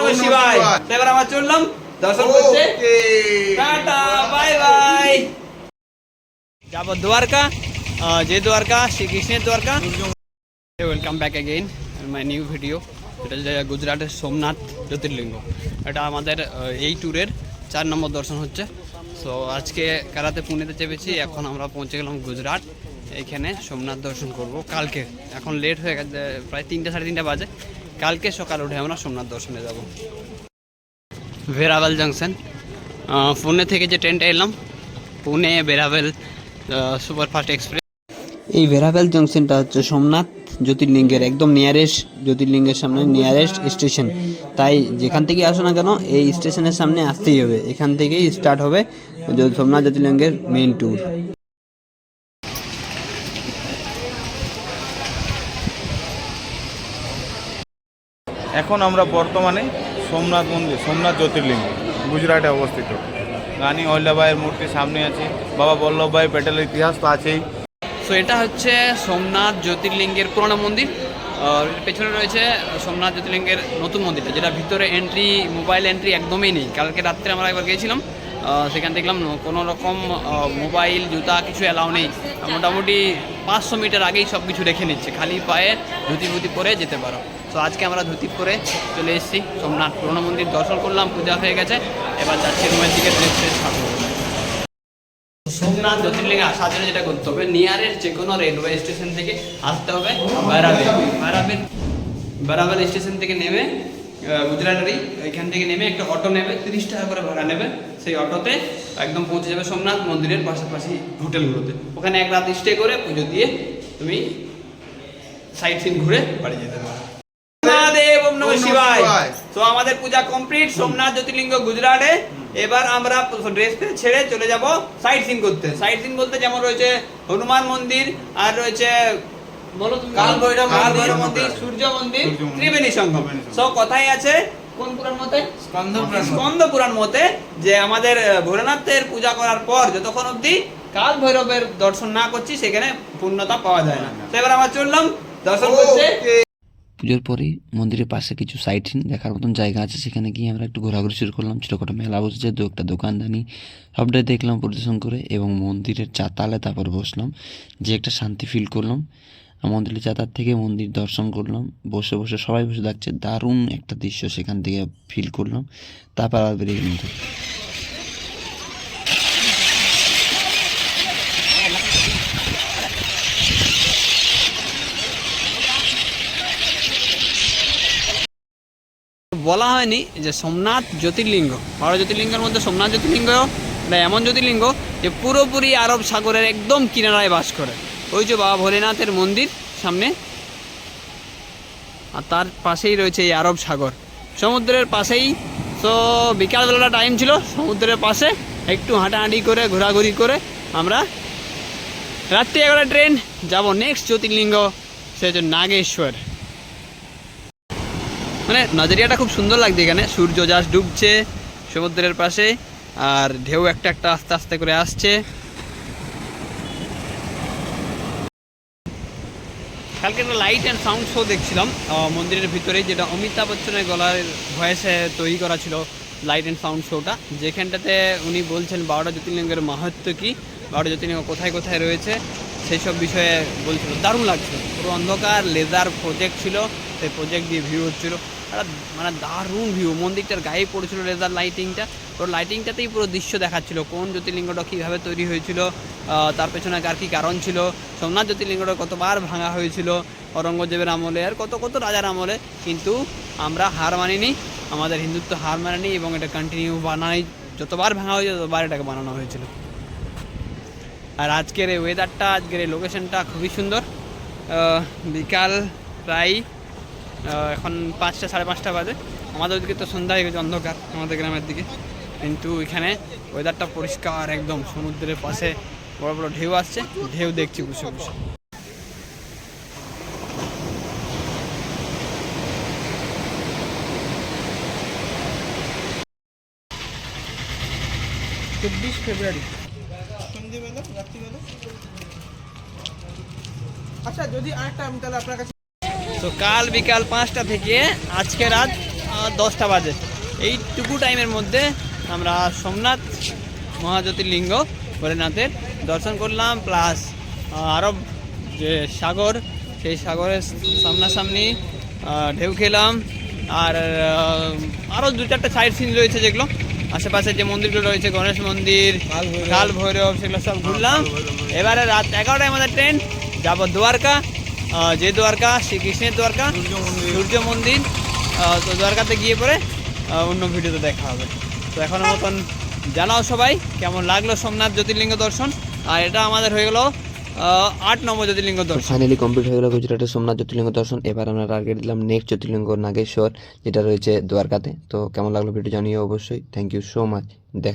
নমঃ শিবায়। এবার আমরা চললাম দর্শন করতে। Tata bye bye. যাব দ্বারকা, যে দ্বারকা শ্রীকৃষ্ণের Dwarka. Welcome back again my new video. এটা যে গুজরাটের সোমনাথ জ্যোতির্লিঙ্গ, এটা আমাদের এই ট্যুরের 4 নম্বর দর্শন হচ্ছে। সো আজকে কারাতে পুনেতে চেপেছি, এখন আমরা পৌঁছে গেলাম গুজরাট। এইখানে সোমনাথ দর্শন করব কালকে। এখন লেট হয়ে গেছে, প্রায় 3টা সাড়ে 3টা বাজে। কালকে সকাল উঠে আমরা সোমনাথ দর্শনে যাব। ভেরাভেল জাংশন, পুনে থেকে যে ট্রেনটা এলাম, পুনে ভেরাভেল সুপারফাস্ট এক্সপ্রেস। এই ভেরাভেল জংশনটা হচ্ছে সোমনাথ জ্যোতির্লিঙ্গের একদম নিয়ারেস্ট, জ্যোতির্লিঙ্গের সামনে নিয়ারেস্ট স্টেশন। তাই যেখান থেকে আসো না কেন এই স্টেশনের সামনে আসতেই হবে। এখান থেকেই স্টার্ট হবে সোমনাথ জ্যোতির্লিঙ্গের মেইন ট্যুর। এখন আমরা বর্তমানে সোমনাথ মন্দির, সোমনাথ জ্যোতির্লিঙ্গ গুজরাটে অবস্থিত। রানী অহল্যাবাইয়ের মূর্তি সামনে আছে, বাবা বল্লভভাই প্যাটেলের ইতিহাস তো আছেই। সো এটা হচ্ছে সোমনাথ জ্যোতির্লিঙ্গের পুরোনো মন্দির। আর পেছনে রয়েছে সোমনাথ জ্যোতির্লিঙ্গের নতুন মন্দিরটা, যেটা ভিতরে এন্ট্রি, মোবাইল এন্ট্রি একদমই নেই। কালকে রাত্রে আমরা একবার গিয়েছিলাম, সেখানে দেখলাম কোনো রকম মোবাইল, জুতা কিছু অ্যালাউ নেই। মোটামুটি 500 মিটার আগেই সব কিছু রেখে নিচ্ছে, খালি পায়ে ধুতি ফুতি পরে যেতে পারো। তো আজকে আমরা ধুতি পরে চলে এসেছি সোমনাথ পুরোনো মন্দির, দর্শন করলাম, পূজা হয়ে গেছে। এবার যাচ্ছি রুমের দিকে ড্রেস ট্রেস থাকবো। সোমনাথ জ্যোতির্লিঙ্গে আসার জন্য যেটা করতে হবে, নিয়ারেস্ট যে কোনো রেলওয়ে স্টেশন থেকে আসতে হবে ভেরাভেল স্টেশন থেকে নেমে, গুজরাটেরই এখান থেকে নেমে একটা অটো নেবে, 30 টাকা করে ভাড়া নেবে। সেই অটোতে একদম পৌঁছে যাবে সোমনাথ মন্দিরের পাশাপাশি হোটেলগুলোতে। ওখানে এক রাত স্টে করে পুজো দিয়ে তুমি সাইট সিন ঘুরে বাড়ি যেতে পারো। তো আমাদের পূজা কমপ্লিট সোমনাথ জ্যোতির্লিঙ্গ গুজরাটে। এবার আমরা ড্রেস ছেড়ে চলে যাব সাইট সিন করতে। সাইট সিন বলতে যেমন রয়েছে হনুমান মন্দির, আর রয়েছে কাল ভৈরব মন্দির, সূর্য মন্দির, ত্রিবেণী সঙ্গম। সব কথাই আছে কোন পুরাণ মতে? স্কন্দ পুরাণ মতে, যে আমাদের ভোলেনাথের পূজা করার পর যতক্ষণ অবধি কাল ভৈরবের দর্শন না করছি সেখানে পূর্ণতা পাওয়া যায় না। তো এবার আমরা চললাম দর্শন করতে। পুজোর পরেই মন্দিরের পাশে কিছু সাইট সিন দেখার মতন জায়গা আছে, সেখানে গিয়ে আমরা একটু ঘোরাঘুরি শুরু করলাম। ছোটোখাটো মেলা বসেছে, একটা দোকানদানি সবটাই দেখলাম পরিদর্শন করে, এবং মন্দিরের চাতালে তারপর বসলাম, যে একটা শান্তি ফিল করলাম। মন্দিরের চাতার থেকে মন্দির দর্শন করলাম, বসে বসে সবাই বসে থাকছে, দারুণ একটা দৃশ্য সেখান থেকে ফিল করলাম। তারপর আবার বেরিয়ে গেলাম। বলা হয়নি যে সোমনাথ জ্যোতির্লিঙ্গ, 12 জ্যোতির্লিঙ্গের মধ্যে সোমনাথ জ্যোতির্লিঙ্গ এমন জ্যোতির্লিঙ্গ যে পুরোপুরি আরব সাগরের একদম কিনারায় বাস করে। ওই যে বাবা ভোলেনাথের মন্দির সামনে, আর তার পাশেই রয়েছে এই আরব সাগর, সমুদ্রের পাশেই। তো বিকালবেলাটা টাইম ছিল, সমুদ্রের পাশে একটু হাঁটাহাঁটি করে ঘোরাঘুরি করে আমরা রাত্রি 11 ট্রেন যাব নেক্সট জ্যোতির্লিঙ্গ, সে হচ্ছে নাগেশ্বর। মানে নজরিয়াটা খুব সুন্দর লাগছে, এখানে সূর্য জাস্ট ডুবছে সমুদ্রের পাশে, আর ঢেউ একটা একটা আস্তে আস্তে করে আসছে। কালকে একটা লাইট অ্যান্ড সাউন্ড শো দেখছিলাম মন্দিরের ভিতরে, যেটা অমিতাভ বচ্চনের গলার ভয়েসে তৈরি করা ছিল লাইট অ্যান্ড সাউন্ড শোটা, যেখানটাতে উনি বলছেন 12টা জ্যোতির্লিঙ্গের মাহাত্ম্য কী, 12টা জ্যোতির্লিঙ্গ কোথায় কোথায় রয়েছে সেই সব বিষয়ে বলছিল। দারুণ লাগছিল, পুরো অন্ধকার লেজার প্রজেক্ট ছিল, সেই প্রজেক্ট দিয়ে ভিউ হচ্ছিলো, একটা মানে দারুণ ভিউ। মন্দিরটার গায়ে পড়েছিল লেজার লাইটিংটা, পুরো লাইটিংটাতেই পুরো দৃশ্য দেখাচ্ছিল কোন জ্যোতির্লিঙ্গটা কীভাবে তৈরি হয়েছিল, তার পেছনে কার কী কারণ ছিল, সোমনাথ জ্যোতির্লিঙ্গটা কতবার ভাঙা হয়েছিল অরঙ্গজেবের আমলে, আর কত কত রাজার আমলে। কিন্তু আমরা হার মানিনি, আমাদের হিন্দুত্ব হার মানেনি, এবং এটা কন্টিনিউ বানাই, যতবার ভাঙা হয়েছে ততবার এটাকে বানানো হয়েছিল। আর আজকের এই ওয়েদারটা, আজকের এই লোকেশনটা খুবই সুন্দর। বিকাল প্রায় এখন 5টা সাড়ে 5টা বাজে। আমাদের ওদিকে তো সন্ধ্যা হয়ে গেছে, অন্ধকার আমাদের গ্রামের দিকে, কিন্তু এখানে ওয়েদারটা পরিষ্কার একদম, সমুদ্রের পাশে বড় বড় ঢেউ আসছে, ঢেউ দেখছি বসে বসে। ফেব্রুয়ারি সন্ধ্যেবেলা, রাত্রিবেলা। আচ্ছা, যদি আরেকটা আমি তাহলে আপনার কাছে। তো কাল বিকাল 5টা থেকে আজকে রাত 10টা বাজে। এইটুকু টাইমের মধ্যে আমরা সোমনাথ মহাজ্যোতির্লিঙ্গ ভোলেনাথের দর্শন করলাম, প্লাস আরব যে সাগর, সেই সাগরের সামনাসামনি ঢেউ খেলাম। আর আরও 2-4টা সাইড সিন রয়েছে, যেগুলো আশেপাশে যে মন্দিরগুলো রয়েছে, গণেশ মন্দির, কাল ভৈরব, সেগুলো সব ঘুরলাম। এবারে রাত 11টায় আমাদের ট্রেন, যাব দ্বারকা। যে দ্বারকা শ্রীকৃষ্ণের দ্বারকা, সূর্য মন্দির। তো দ্বারকাতে গিয়ে পরে অন্য ভিডিওতে দেখা হবে। তো এখনের মতন জানাও সবাই কেমন লাগলো সোমনাথ জ্যোতির্লিঙ্গ দর্শন। আর এটা আমাদের হয়ে গেল 8 নম্বর জ্যোতির্লিঙ্গ দর্শন। ফাইনালি কমপ্লিট হয়ে গেল গুজরাটের সোমনাথ জ্যোতির্লিঙ্গ দর্শন। এবার আমরা টার্গেট দিলাম নেক্সট জ্যোতির্লিঙ্গ নাগেশ্বর, যেটা রয়েছে দ্বারকাতে। তো কেমন লাগলো ভিডিও জানিও অবশ্যই। Thank you so much. দেখা